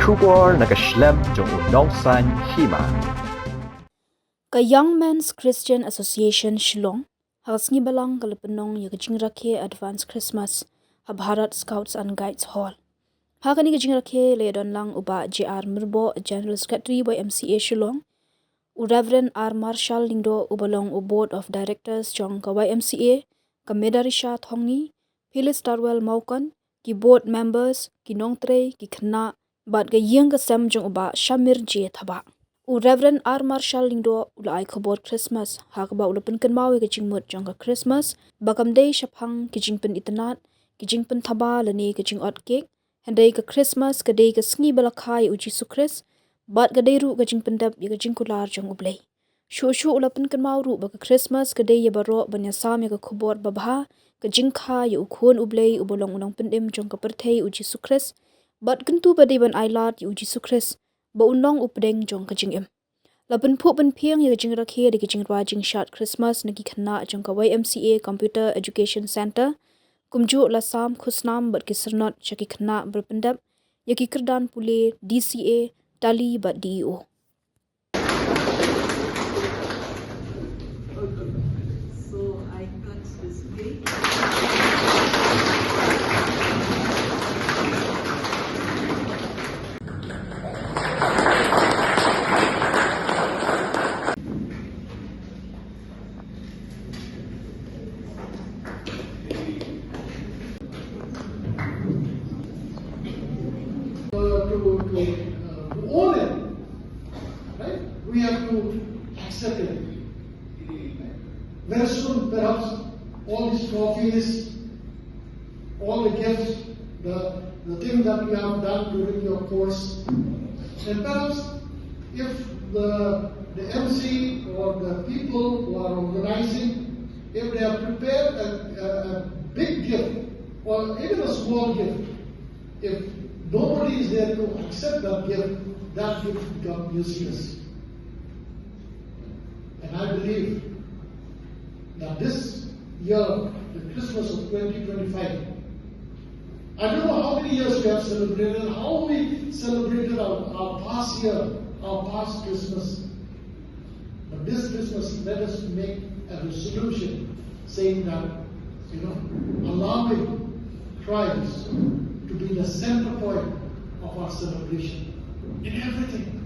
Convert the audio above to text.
Shubor nakaslem jong unongsan Hima. Ka Young Men's Christian Association Shillong, Hasngi Balang Kalapanong Yagajingrake Advanced Christmas, Habharat Scouts and Guides Hall. Hakani Gajingrake Ledon Lang Uba J.R. Mirbo, General Secretary by MCA Shillong, Reverend R. Marshall Lingdo Ubalong U Board of Directors Jong Ka YMCA, Ka Medarisha Thongni, Phyllis Darwell Maukan, Ki Board Members, Ki Nongtre, Ki Khna, Bat Ga Yang Ka Sem Jong Uba Shamir J. Thaba. Reverend R. Marshall Lingdo ulai khabot Khrismas hakba ulapan kanmawi ka jingmut jong ka Khrismas bakamdei shaphang ki Jingpynitynnad ki Jingpyn thaba lani ka jingot cake Hynrei ka Khrismas ka dei ka sngi balakhai uji sukris bat ka dei ru ka Jingpyndap ya ka jingkular jong ublei shu ulapan kanmaw ru ba ka Khrismas ka dei ya baro banya sam ya ka khobor babha ka Jingkha ya ukhon ublei ubolong Nongpynim jong ka perthei uji sukris bat kentu ba dei ban ailat ya uji sukris ba unong updeng jong ka jingim lapan phu ban phiang ya jing rakhe de jing rwa jing shat Christmas nagi khna jong ka YMCA Computer Education Center kumju la sam khusnam bat ki sernot chaki khna berpendap ya ki kerdan pule DCA tali bat DEO. So I cut this cake. To own it, right? We have to accept it. Very soon, perhaps, all these trophies, all the gifts, the thing that we have done during your course, and perhaps if the MC or the people who are organizing, if they have prepared a big gift or even a small gift, if nobody is there to accept that gift becomes useless. And I believe that this year, the Christmas of 2025, I don't know how many years we have celebrated, how we celebrated our past year, our past Christmas. But this Christmas, let us make a resolution saying that, allowing Christ to be the center point of our celebration in everything.